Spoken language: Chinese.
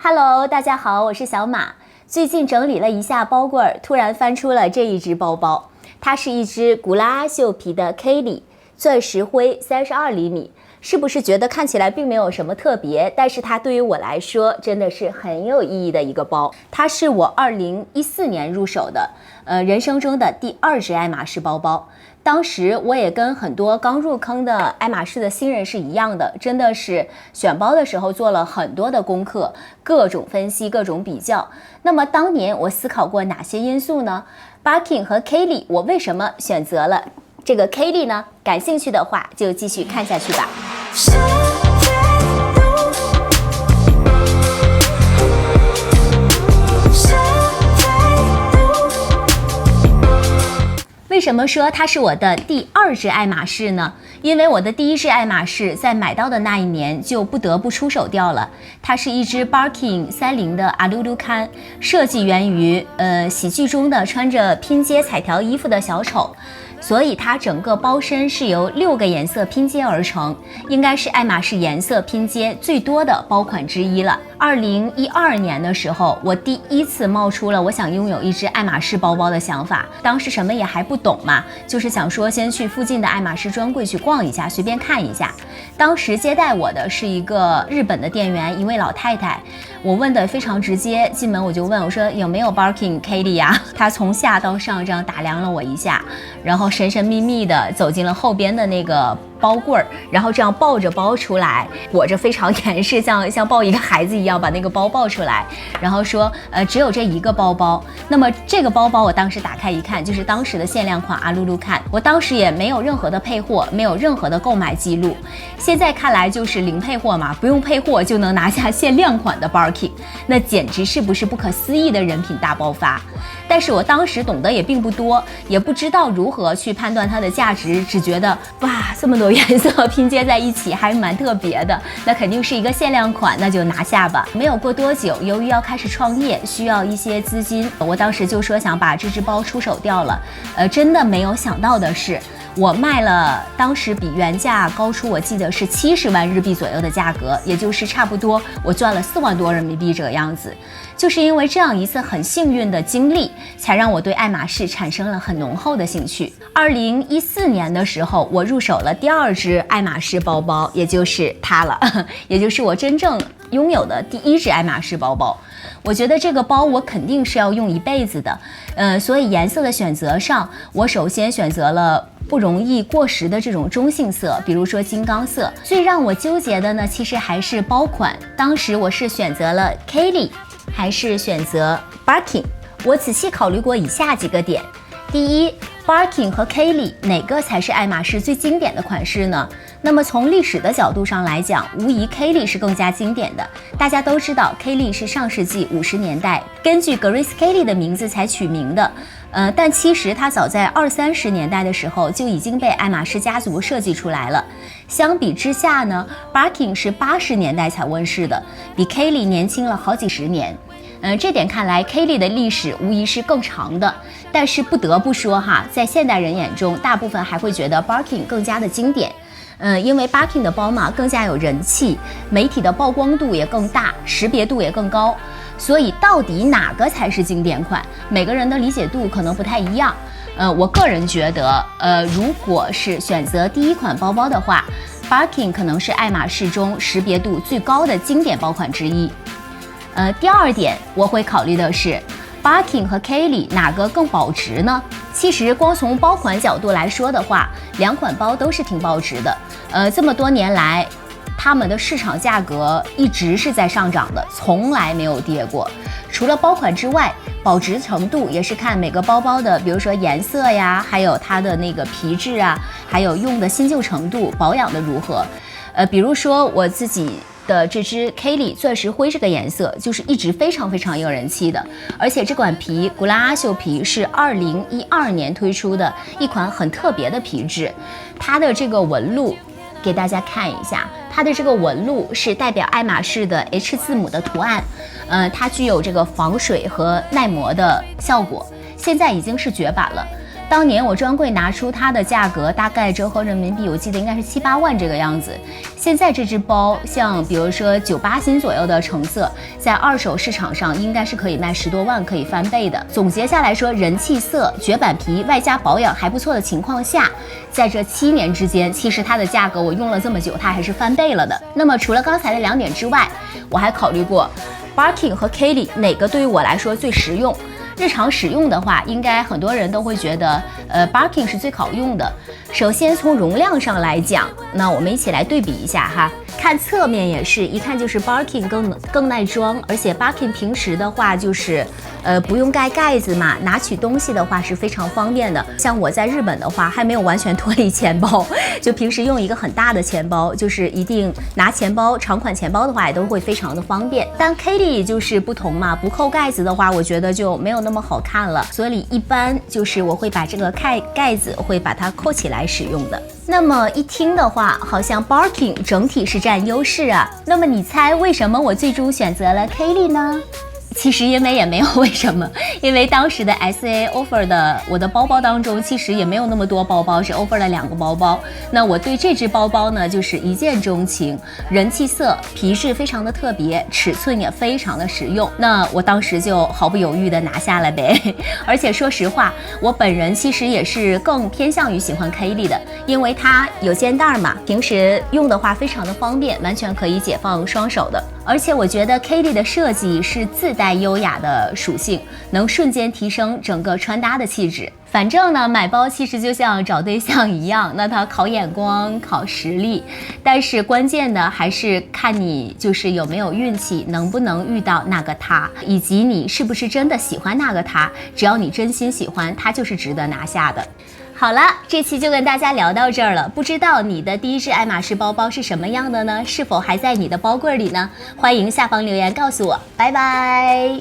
Hello， 大家好，我是小马。最近整理了一下包柜，突然翻出了这一只包包，它是一只古拉阿秀皮的 Kelly 钻石灰32厘米。是不是觉得看起来并没有什么特别，但是它对于我来说真的是很有意义的一个包。它是我2014年入手的，人生中的第2只爱马仕包包。当时我也跟很多刚入坑的爱马仕的新人是一样的，真的是选包的时候做了很多的功课，各种分析，各种比较。那么当年我思考过哪些因素呢？ Birkin 和 Kelly 我为什么选择了这个 Kelly 呢？感兴趣的话就继续看下去吧。为什么说它是我的第2只爱马仕呢？因为我的第1只爱马仕在买到的那一年就不得不出手掉了。它是一只 Birkin 30的 Alulu-Can， 设计源于喜剧中的穿着拼接彩条衣服的小丑。所以它整个包身是由6个颜色拼接而成，应该是爱马仕颜色拼接最多的包款之一了。2012年的时候，我第1次冒出了我想拥有一只爱马仕包包的想法。当时什么也还不懂嘛，就是想说先去附近的爱马仕专柜去逛一下，随便看一下。当时接待我的是一个日本的店员，一位老太太。我问的非常直接，进门我就问我说有没有 Birkin Kelly 呀？她从下到上这样打量了我一下，然后神神秘秘的走进了后边的那个包柜儿，然后这样抱着包出来，裹着非常严实，像抱一个孩子一样把那个包抱出来，然后说只有这一个包包。那么这个包包我当时打开一看，就是当时的限量款Alulu-Can。我当时也没有任何的配货，没有任何的购买记录，现在看来就是零配货嘛，不用配货就能拿下限量款的 Birkin， 那简直是不是不可思议的人品大爆发？但是我当时懂得也并不多，也不知道如何去判断它的价值，只觉得哇，这么多颜色拼接在一起还蛮特别的，那肯定是一个限量款，那就拿下吧。没有过多久，由于要开始创业，需要一些资金，我当时就说想把这只包出手掉了。真的没有想到的是，我卖了当时比原价高出我记得是70万日币左右的价格，也就是差不多我赚了4万多人民币这个样子。就是因为这样一次很幸运的经历，才让我对爱马仕产生了很浓厚的兴趣。2014年的时候，我入手了第2只爱马仕包包，也就是它了，也就是我真正拥有的第1只爱马仕包包。我觉得这个包我肯定是要用一辈子的，所以颜色的选择上，我首先选择了不容易过时的这种中性色，比如说金刚色。最让我纠结的呢，其实还是包款。当时我是选择了 Kelly， 还是选择 Birkin？ 我仔细考虑过以下几个点。第一， Birkin 和 Kelly 哪个才是爱马仕最经典的款式呢？那么从历史的角度上来讲，无疑 Kelly 是更加经典的。大家都知道 Kelly 是上世纪50年代根据 Grace Kelly 的名字才取名的，但其实它早在20、30年代的时候就已经被爱马仕家族设计出来了。相比之下呢， Birkin 是80年代才问世的，比 Kelly 年轻了好几十年。这点看来 Kelly 的历史无疑是更长的，但是不得不说哈，在现代人眼中，大部分还会觉得 Birkin 更加的经典。因为 Birkin 的包嘛更加有人气，媒体的曝光度也更大，识别度也更高，所以到底哪个才是经典款，每个人的理解度可能不太一样。我个人觉得，如果是选择第1款包包的话， Birkin 可能是爱马仕中识别度最高的经典包款之一。第2点我会考虑的是 Birkin 和 Kelly 哪个更保值呢？其实光从包款角度来说的话，2款包都是挺保值的。这么多年来，它们的市场价格一直是在上涨的，从来没有跌过。除了包款之外，保值程度也是看每个包包的，比如说颜色呀，还有它的那个皮质啊，还有用的新旧程度，保养的如何。比如说我自己的这支 Kelly 钻石灰这个颜色就是一直非常非常有人气的，而且这款皮古拉阿秀皮是2012年推出的一款很特别的皮质，它的这个纹路给大家看一下，它的这个纹路是代表爱马仕的 H 字母的图案，它具有这个防水和耐磨的效果，现在已经是绝版了。当年我专柜拿出它的价格，大概折合人民币，我记得应该是7、8万这个样子。现在这只包，像比如说9、8斤左右的成色，在二手市场上应该是可以卖10多万，可以翻倍的。总结下来说，人气色、绝版皮，外加保养还不错的情况下，在这7年之间，其实它的价格我用了这么久，它还是翻倍了的。那么除了刚才的2点之外，我还考虑过 Barking 和 Kaylee 哪个对于我来说最实用。日常使用的话，应该很多人都会觉得Barking 是最好用的。首先从容量上来讲，那我们一起来对比一下哈。看侧面也是一看就是 Barking 更耐装，而且 Barking 平时的话就是不用盖盖子嘛，拿取东西的话是非常方便的。像我在日本的话还没有完全脱离钱包，就平时用一个很大的钱包，就是一定拿钱包长款钱包的话也都会非常的方便。但 Kaylee 就是不同嘛，不扣盖子的话我觉得就没有那么好看了，所以一般就是我会把这个盖子会把它扣起来使用的。那么一听的话，好像 Barking 整体是占优势啊。那么你猜为什么我最终选择了 Kaylee 呢？其实因为也没有为什么，因为当时的 SA offer 的我的包包当中，其实也没有那么多包包，是 offer 了2个包包。那我对这只包包呢，就是一见钟情，人气色、皮质非常的特别，尺寸也非常的实用。那我当时就毫不犹豫的拿下了呗。而且说实话，我本人其实也是更偏向于喜欢 Kaylee 的，因为它有肩带嘛，平时用的话非常的方便，完全可以解放双手的。而且我觉得 Kaylee 的设计是自带优雅的属性，能瞬间提升整个穿搭的气质。反正呢，买包其实就像找对象一样，那它考眼光、考实力，但是关键的还是看你就是有没有运气，能不能遇到那个他，以及你是不是真的喜欢那个他。只要你真心喜欢，他就是值得拿下的。好了，这期就跟大家聊到这儿了。不知道你的第一只爱马仕包包是什么样的呢？是否还在你的包柜里呢？欢迎下方留言告诉我。拜拜。